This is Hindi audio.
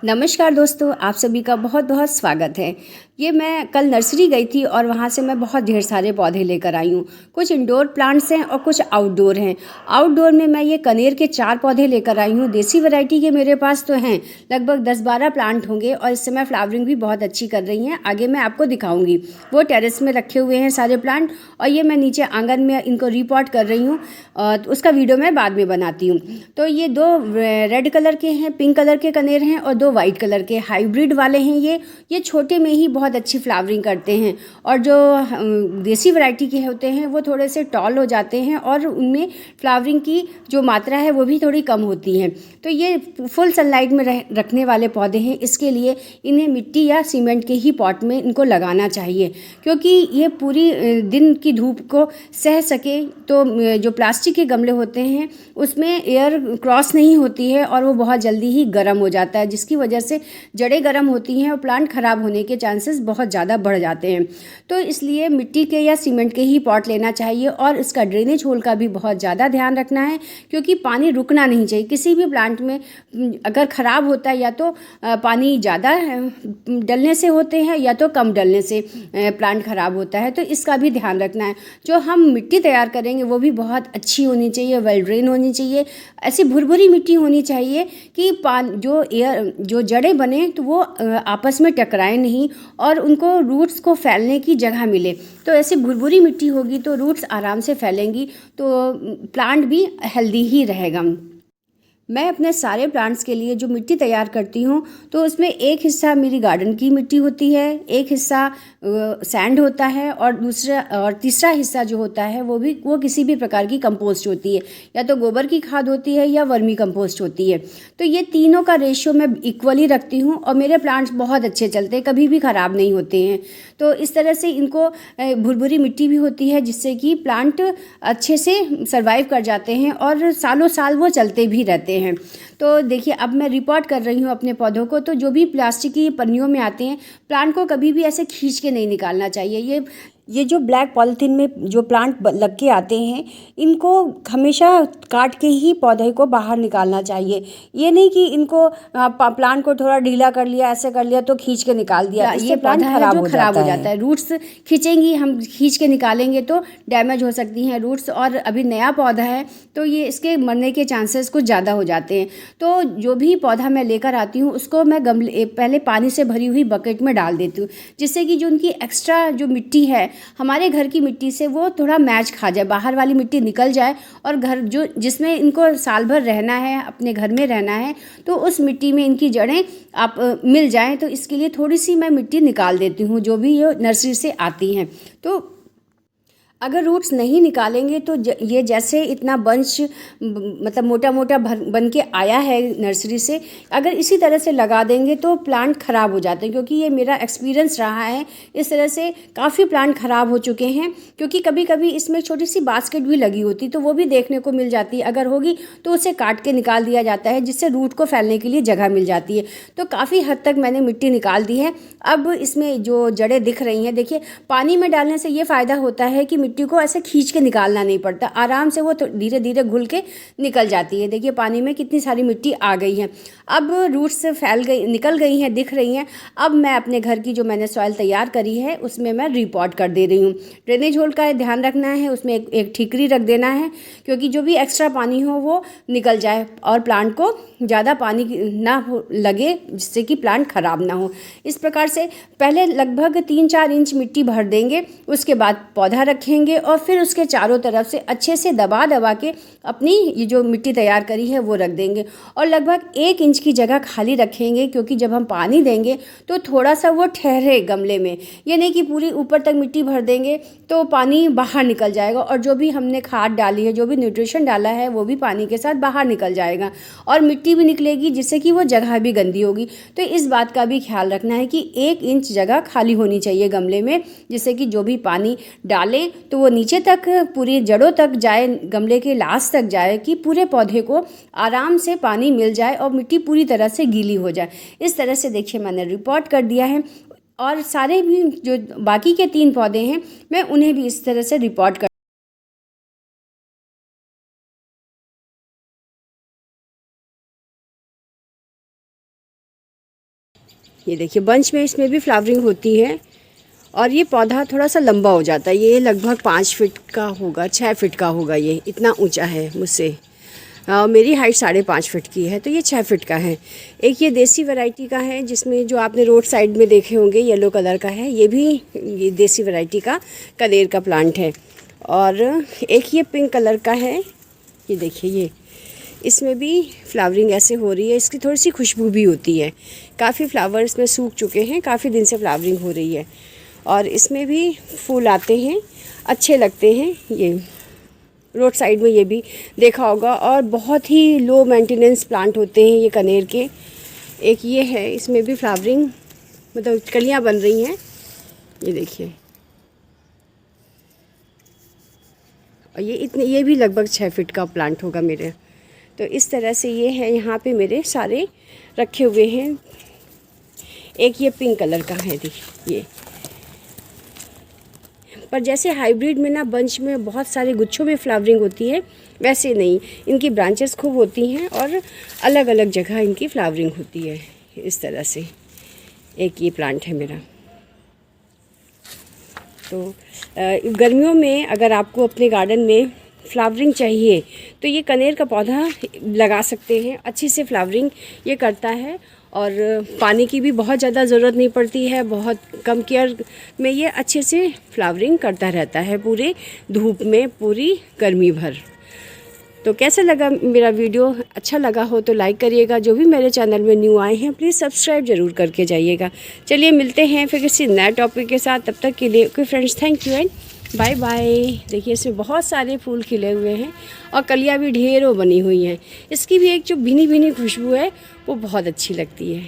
नमस्कार दोस्तों, आप सभी का बहुत बहुत स्वागत है। ये मैं कल नर्सरी गई थी और वहाँ से मैं बहुत ढेर सारे पौधे लेकर आई हूँ। कुछ इंडोर प्लांट्स हैं और कुछ आउटडोर हैं। आउटडोर में मैं ये कनेर के 4 पौधे लेकर आई हूँ। देसी वैरायटी के मेरे पास तो हैं, लगभग 10-12 प्लांट होंगे और इस समय फ्लावरिंग भी बहुत अच्छी कर रही हैं। आगे मैं आपको दिखाऊंगी। वो टेरेस में रखे हुए हैं सारे प्लांट और ये मैं नीचे आंगन में इनको रिपॉट कर रही हूँ। तो उसका वीडियो मैं बाद में बनाती हूँ। तो ये 2 रेड कलर के हैं, पिंक कलर के कनेर हैं और 2 वाइट कलर के हाइब्रिड वाले हैं। ये छोटे में ही बहुत अच्छी फ्लावरिंग करते हैं और जो देसी वैरायटी के होते हैं वो थोड़े से टॉल हो जाते हैं और उनमें फ्लावरिंग की जो मात्रा है वो भी थोड़ी कम होती है। तो ये फुल सनलाइट में रखने वाले पौधे हैं, इसके लिए इन्हें मिट्टी या सीमेंट के ही पॉट में इनको लगाना चाहिए, क्योंकि ये पूरी दिन की धूप को सह सके। तो जो प्लास्टिक के गमले होते हैं उसमें एयर क्रॉस नहीं होती है और वो बहुत जल्दी ही गर्म हो जाता है, जिसकी वजह से जड़ें गर्म होती हैं और प्लांट ख़राब होने के चांसेस बहुत ज़्यादा बढ़ जाते हैं। तो इसलिए मिट्टी के या सीमेंट के ही पॉट लेना चाहिए और इसका ड्रेनेज होल का भी बहुत ज़्यादा ध्यान रखना है, क्योंकि पानी रुकना नहीं चाहिए किसी भी प्लांट में। अगर ख़राब होता है या तो पानी ज़्यादा डलने से होते हैं या तो कम डलने से प्लांट ख़राब होता है, तो इसका भी ध्यान रखना है। जो हम मिट्टी तैयार करेंगे वो भी बहुत अच्छी होनी चाहिए, वेल ड्रेन होनी चाहिए। ऐसी भुरभुरी मिट्टी होनी चाहिए कि जो जड़ें बने तो वो आपस में टकराए नहीं और उनको रूट्स को फैलने की जगह मिले। तो ऐसी भुरभुरी मिट्टी होगी तो रूट्स आराम से फैलेंगी, तो प्लांट भी हेल्दी ही रहेगा। मैं अपने सारे प्लांट्स के लिए जो मिट्टी तैयार करती हूँ तो उसमें एक हिस्सा मेरी गार्डन की मिट्टी होती है, एक हिस्सा सैंड होता है और तीसरा हिस्सा जो होता है वो किसी भी प्रकार की कंपोस्ट होती है, या तो गोबर की खाद होती है या वर्मी कंपोस्ट होती है। तो ये तीनों का रेशियो मैं इक्वली रखती हूँ और मेरे प्लांट्स बहुत अच्छे चलते हैं, कभी भी ख़राब नहीं होते हैं। तो इस तरह से इनको भुरभुरी मिट्टी भी होती है जिससे कि प्लांट अच्छे से सर्वाइव कर जाते हैं और सालों साल वो चलते भी रहते हैं। तो देखिए, अब मैं रिपोर्ट कर रही हूँ अपने पौधों को। तो जो भी प्लास्टिक की पन्नियों में आते हैं, प्लांट को कभी भी ऐसे खींच के नहीं निकालना चाहिए। ये जो ब्लैक पॉलीथीन में जो प्लांट लग के आते हैं, इनको हमेशा काट के ही पौधे को बाहर निकालना चाहिए। ये नहीं कि इनको प्लांट को थोड़ा ढीला कर लिया, ऐसे कर लिया तो खींच के निकाल दिया, इससे प्लांट खराब हो जाता है। रूट्स खींचेंगी, हम खींच के निकालेंगे तो डैमेज हो सकती हैं रूट्स, और अभी नया पौधा है तो ये इसके मरने के चांसेस कुछ ज़्यादा हो जाते हैं। तो जो भी पौधा मैं लेकर आती हूँ उसको मैं पहले पानी से भरी हुई बकेट में डाल देती हूँ, जिससे कि जो उनकी एक्स्ट्रा जो मिट्टी है हमारे घर की मिट्टी से वो थोड़ा मैच खा जाए, बाहर वाली मिट्टी निकल जाए और घर जो जिसमें इनको साल भर रहना है, अपने घर में रहना है, तो उस मिट्टी में इनकी जड़ें आप मिल जाएं। तो इसके लिए थोड़ी सी मैं मिट्टी निकाल देती हूँ जो भी ये नर्सरी से आती हैं। तो अगर रूट्स नहीं निकालेंगे तो ये जैसे इतना बंच मतलब मोटा मोटा बन के आया है नर्सरी से, अगर इसी तरह से लगा देंगे तो प्लांट ख़राब हो जाते हैं, क्योंकि ये मेरा एक्सपीरियंस रहा है। इस तरह से काफ़ी प्लांट ख़राब हो चुके हैं, क्योंकि कभी कभी इसमें छोटी सी बास्केट भी लगी होती तो वो भी देखने को मिल जाती, अगर होगी तो उसे काट के निकाल दिया जाता है, जिससे रूट को फैलने के लिए जगह मिल जाती है। तो काफ़ी हद तक मैंने मिट्टी निकाल दी है। अब इसमें जो जड़ें दिख रही हैं, देखिए पानी में डालने से ये फ़ायदा होता है कि मिट्टी को ऐसे खींच के निकालना नहीं पड़ता, आराम से वो तो धीरे धीरे घुल के निकल जाती है। देखिए पानी में कितनी सारी मिट्टी आ गई है, अब रूट्स से निकल गई हैं, दिख रही हैं। अब मैं अपने घर की जो मैंने सॉइल तैयार करी है उसमें मैं रिपॉट कर दे रही हूँ। ड्रेनेज होल का ध्यान रखना है, उसमें एक ठीकरी रख देना है, क्योंकि जो भी एक्स्ट्रा पानी हो वो निकल जाए और प्लांट को ज़्यादा पानी ना लगे, जिससे कि प्लांट ख़राब ना हो। इस प्रकार से पहले लगभग 3-4 इंच मिट्टी भर देंगे, उसके बाद पौधा रखेंगे और फिर उसके चारों तरफ से अच्छे से दबा दबा के अपनी ये जो मिट्टी तैयार करी है वो रख देंगे और लगभग 1 इंच की जगह खाली रखेंगे, क्योंकि जब हम पानी देंगे तो थोड़ा सा वो ठहरे गमले में। ये नहीं कि पूरी ऊपर तक मिट्टी भर देंगे तो पानी बाहर निकल जाएगा और जो भी हमने खाद डाली है, जो भी न्यूट्रिशन डाला है, वो भी पानी के साथ बाहर निकल जाएगा और मिट्टी भी निकलेगी, जिससे कि वो जगह भी गंदी होगी। तो इस बात का भी ख्याल रखना है कि 1 इंच जगह खाली होनी चाहिए गमले में, जिससे कि जो भी पानी डालें तो वो नीचे तक पूरी जड़ों तक जाए, गमले के लास्ट तक जाए, कि पूरे पौधे को आराम से पानी मिल जाए और मिट्टी पूरी तरह से गीली हो जाए। इस तरह से देखिए मैंने रिपोर्ट कर दिया है और सारे भी जो बाकी के 3 पौधे हैं मैं उन्हें भी इस तरह से रिपोर्ट कर ये देखिए बंच में इसमें भी फ्लावरिंग होती है और ये पौधा थोड़ा सा लंबा हो जाता है। ये लगभग 5 फीट का होगा, 6 फीट का होगा, ये इतना ऊंचा है मुझसे। मेरी हाइट 5.5 फीट की है, तो ये 6 फीट का है। एक ये देसी वैरायटी का है जिसमें जो आपने रोड साइड में देखे होंगे येलो कलर का है, ये देसी वैरायटी का कनेर का प्लांट है। और एक ये पिंक कलर का है, ये देखिए ये, इसमें भी फ्लावरिंग ऐसे हो रही है। इसकी थोड़ी सी खुशबू भी होती है। काफ़ी फ्लावर्स में सूख चुके हैं, काफ़ी दिन से फ्लावरिंग हो रही है और इसमें भी फूल आते हैं, अच्छे लगते हैं। ये रोड साइड में ये भी देखा होगा। और बहुत ही लो मेंटेनेंस प्लांट होते हैं ये कनेर के। एक ये है, इसमें भी फ्लावरिंग मतलब कलियां बन रही हैं, ये देखिए। और ये भी लगभग 6 फीट का प्लांट होगा मेरे। तो इस तरह से ये है, यहाँ पे मेरे सारे रखे हुए हैं। एक ये पिंक कलर का है, देखिए ये। पर जैसे हाइब्रिड में ना बंच में बहुत सारे गुच्छों में फ्लावरिंग होती है, वैसे नहीं, इनकी ब्रांचेस खूब होती हैं और अलग अलग जगह इनकी फ्लावरिंग होती है। इस तरह से एक ये प्लांट है मेरा। तो गर्मियों में अगर आपको अपने गार्डन में फ्लावरिंग चाहिए तो ये कनेर का पौधा लगा सकते हैं। अच्छी से फ्लावरिंग ये करता है और पानी की भी बहुत ज़्यादा ज़रूरत नहीं पड़ती है। बहुत कम केयर में ये अच्छे से फ्लावरिंग करता रहता है पूरे धूप में, पूरी गर्मी भर। तो कैसा लगा मेरा वीडियो? अच्छा लगा हो तो लाइक करिएगा। जो भी मेरे चैनल में न्यू आए हैं प्लीज़ सब्सक्राइब ज़रूर करके जाइएगा। चलिए मिलते हैं फिर किसी नए टॉपिक के साथ। तब तक के लिए okay friends, thank you and bye bye. देखिए इसमें बहुत सारे फूल खिले हुए हैं और कलियाँ भी ढेरों बनी हुई हैं। इसकी भी एक जो भीनी भीनी खुशबू है वो बहुत अच्छी लगती है।